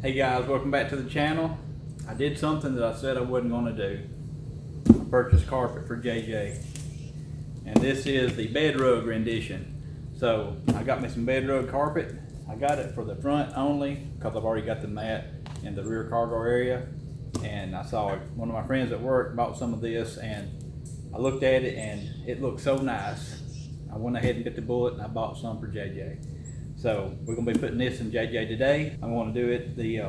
Hey guys, welcome back to the channel. I did something that I said I wasn't going to do. I purchased carpet for JJ, and this is the bed rug rendition. So I got me some bed rug carpet. I got it for the front only because I've already got the mat in the rear cargo area, and I saw one of my friends at work bought some of this, and I looked at it and it looked so nice. I went ahead and bit the bullet and I bought some for JJ. So we're going to be putting this in JJ today. I want to do it the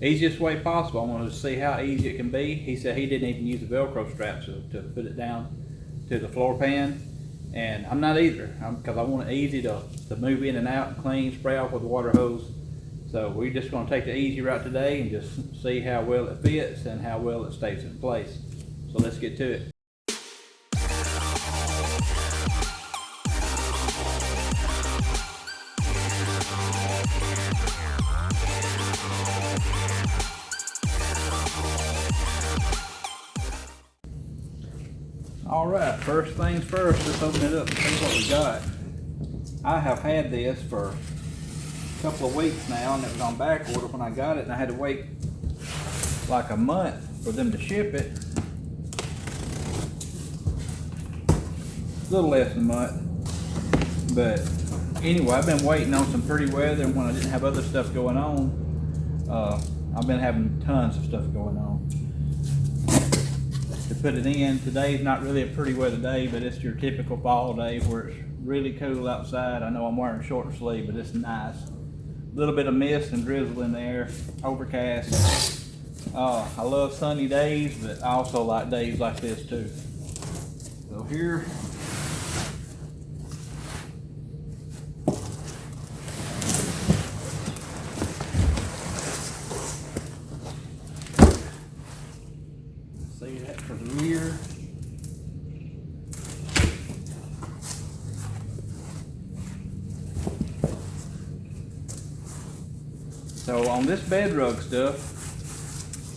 easiest way possible. I want to see how easy it can be. He said he didn't even use the Velcro straps to put it down to the floor pan, and I'm not either, because I want it easy to move in and out and clean, spray off with a water hose. So we're just going to take the easy route today and just see how well it fits and how well it stays in place. So let's get to it. Alright, first things first, let's open it up and see what we got. I have had this for a couple of weeks now, and it was on back order when I got it, and I had to wait like a month for them to ship it. A little less than a month. But anyway, I've been waiting on some pretty weather, and when I didn't have other stuff going on, I've been having tons of stuff going on. To put it in, today's not really a pretty weather day, but it's your typical fall day where it's really cool outside. I know I'm wearing a short sleeve, but it's nice. A little bit of mist and drizzle in the air, overcast. I love sunny days, but I also like days like this too. So here, see that for the rear. So on this bed rug stuff,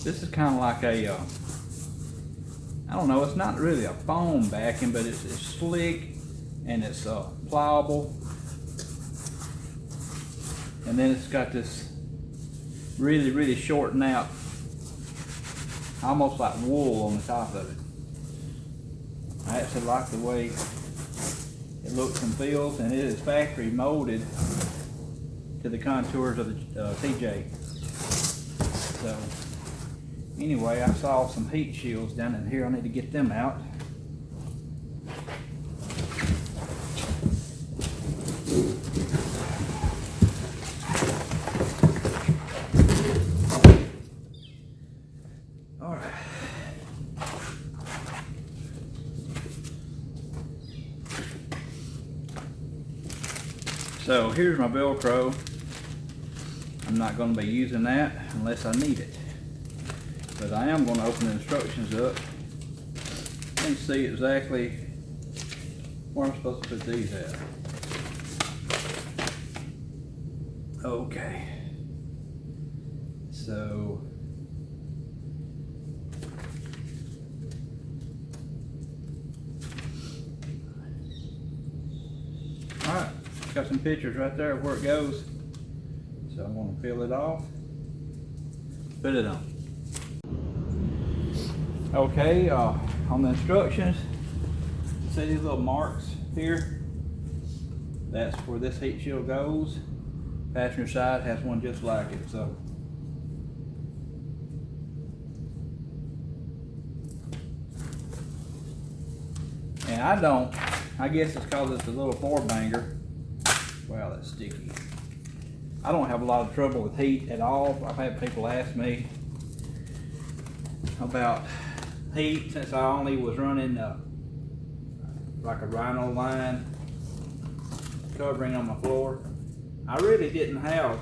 this is kind of like a, I don't know, it's not really a foam backing, but it's slick and it's pliable. And then it's got this really shortened out, almost like wool on the top of it. I actually like the way it looks and feels, and it is factory molded to the contours of the TJ. So anyway, I saw some heat shields down in here. I need to get them out. So here's my Velcro. I'm not going to be using that unless I need it. But I am going to open the instructions up and see exactly where I'm supposed to put these at. Okay. So alright. Got some pictures right there of where it goes. So I'm going to peel it off, put it on. Okay, on the instructions, you see these little marks here? That's where this heat shield goes. Passenger side has one just like it. So and I guess it's because it's a little four banger. Wow, that's sticky. I don't have a lot of trouble with heat at all. I've had people ask me about heat since I only was running like a Rhino line covering on my floor. I really didn't have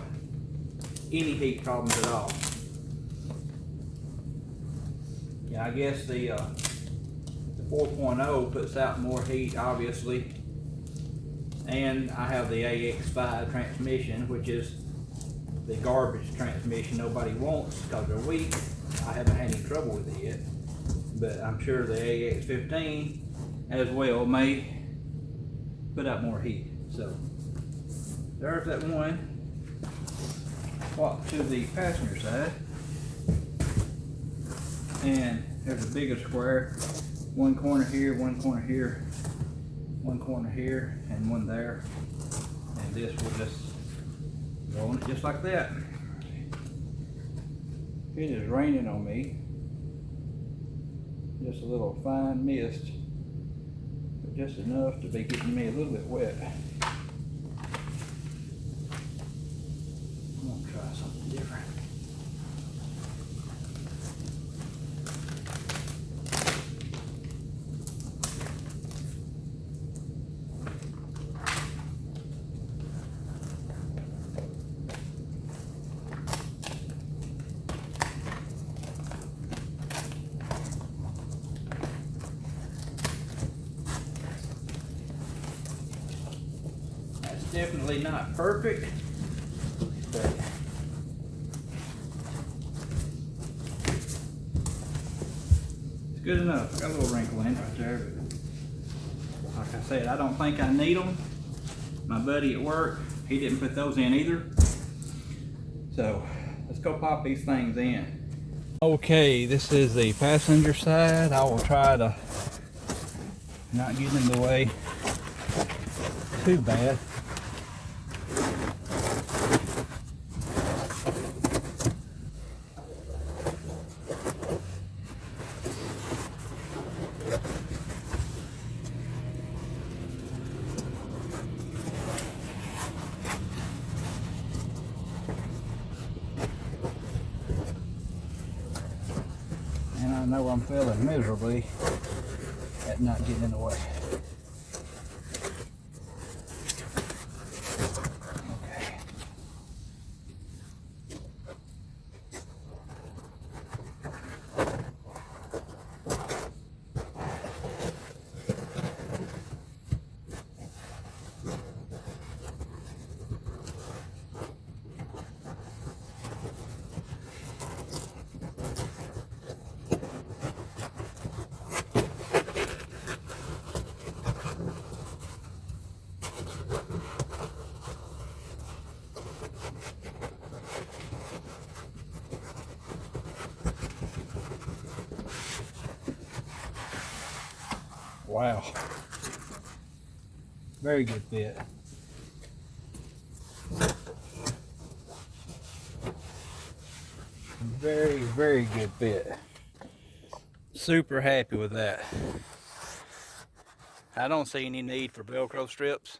any heat problems at all. Yeah, I guess the 4.0 puts out more heat, obviously. And I have the AX5 transmission, which is the garbage transmission nobody wants because they're weak. I haven't had any trouble with it yet, but I'm sure the AX15 as well may put out more heat. So there's that one. swap to the passenger side. And there's a bigger square. One corner here, one corner here, one corner here, and one there. And this will just go on it just like that. It is raining on me. Just a little fine mist, but just enough to be getting me a little bit wet. I'm gonna try something different. Definitely not perfect, but it's good enough. Got a little wrinkle in right there, but like I said, I don't think I need them. My buddy at work, he didn't put those in either. So let's go pop these things in. Okay, this is the passenger side. I will try to not get in the way too bad. And I know I'm failing miserably at not getting in the way. Okay. Wow. Very good fit. Very, very good fit. Super happy with that. I don't see any need for Velcro strips.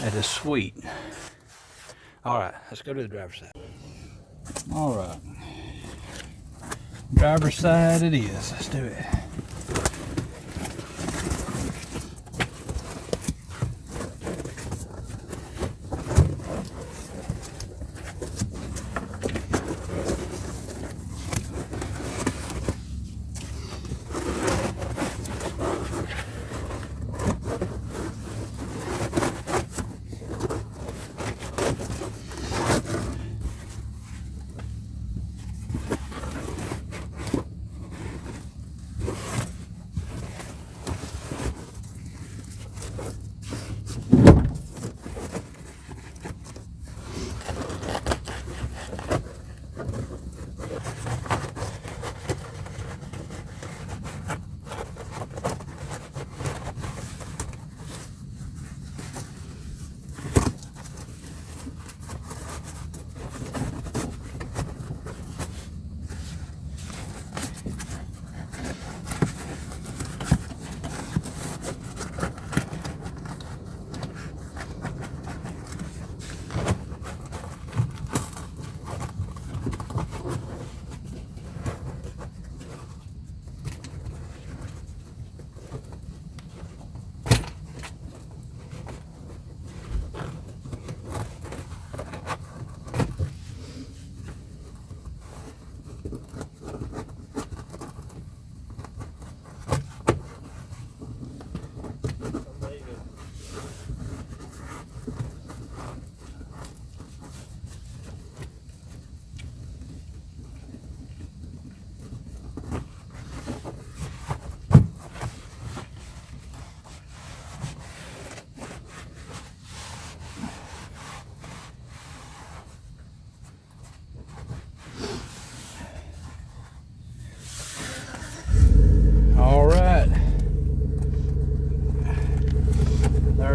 That is sweet. All right, let's go to the driver's side. All right. Driver's side it is. Let's do it.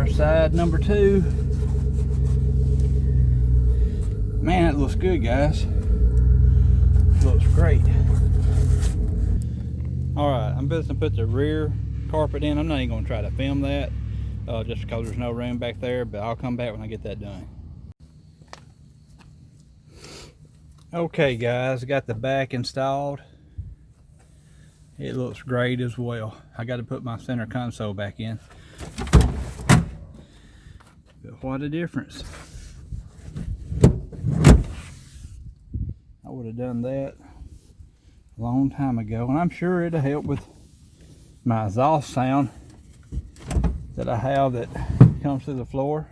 Side number 2. Man, it looks good, guys. Looks great. Alright, I'm just gonna put the rear carpet in. I'm not even gonna try to film that just because there's no room back there, but I'll come back when I get that done. Okay guys, I got the back installed. It looks great as well. I got to put my center console back in. But what a difference. I would have done that a long time ago, and I'm sure it'll help with my exhaust sound that I have that comes through the floor.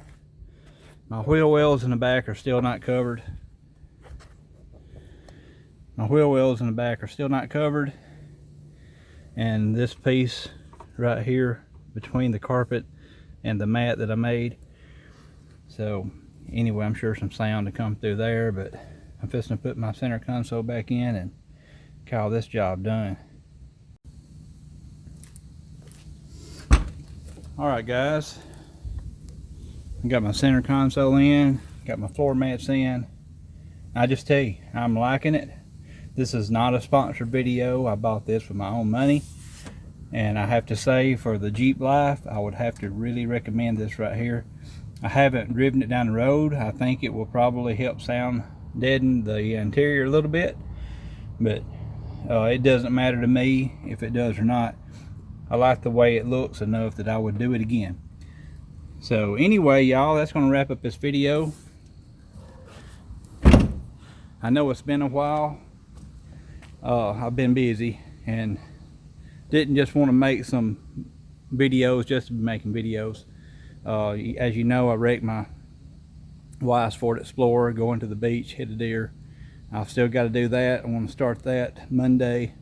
My wheel wells in the back are still not covered. And this piece right here between the carpet and the mat that I made. So anyway, I'm sure some sound to come through there, but I'm fixing to put my center console back in and call this job done. Alright guys, I got my center console in, got my floor mats in. I just tell you, I'm liking it. This is not a sponsored video. I bought this with my own money, and I have to say, for the Jeep life, I would have to really recommend this right here. I haven't driven it down the road. I think it will probably help sound deaden the interior a little bit, but it doesn't matter to me if it does or not. I like the way it looks enough that I would do it again. So anyway, y'all, that's going to wrap up this video. I know it's been a while. I've been busy and didn't just want to make some videos just to be making videos. As you know, I wrecked my wife's Ford Explorer going to the beach, hit a deer. I've still got to do that. I want to start that Monday,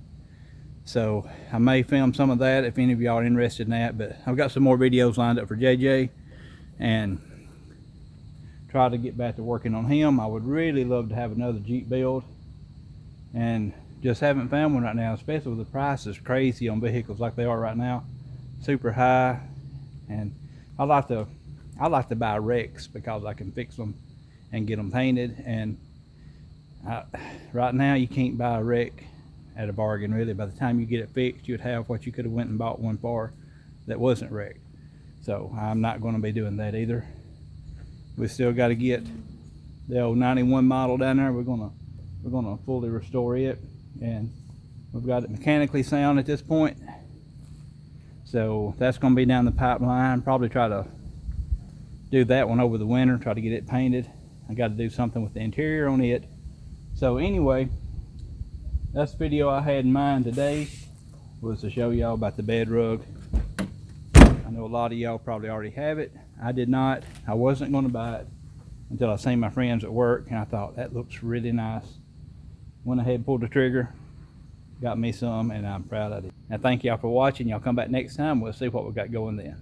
so I may film some of that if any of y'all are interested in that. But I've got some more videos lined up for JJ and try to get back to working on him. I would really love to have another Jeep build, and just haven't found one right now, especially with the prices crazy on vehicles like they are right now, super high. And I like to buy wrecks because I can fix them and get them painted, and right now you can't buy a wreck at a bargain really. By the time you get it fixed, you'd have what you could have went and bought one for that wasn't wrecked. So I'm not going to be doing that either. We still got to get the old 91 model down there. We're gonna fully restore it, and we've got it mechanically sound at this point. So that's going to be down the pipeline. Probably try to do that one over the winter, try to get it painted. I got to do something with the interior on it. So anyway, that's the video I had in mind today, was to show y'all about the bed rug. I know a lot of y'all probably already have it. I did not. I wasn't going to buy it until I seen my friends at work, and I thought that looks really nice. Went ahead and pulled the trigger, got me some, and I'm proud of it. Now thank y'all for watching. Y'all come back next time, we'll see what we got going then.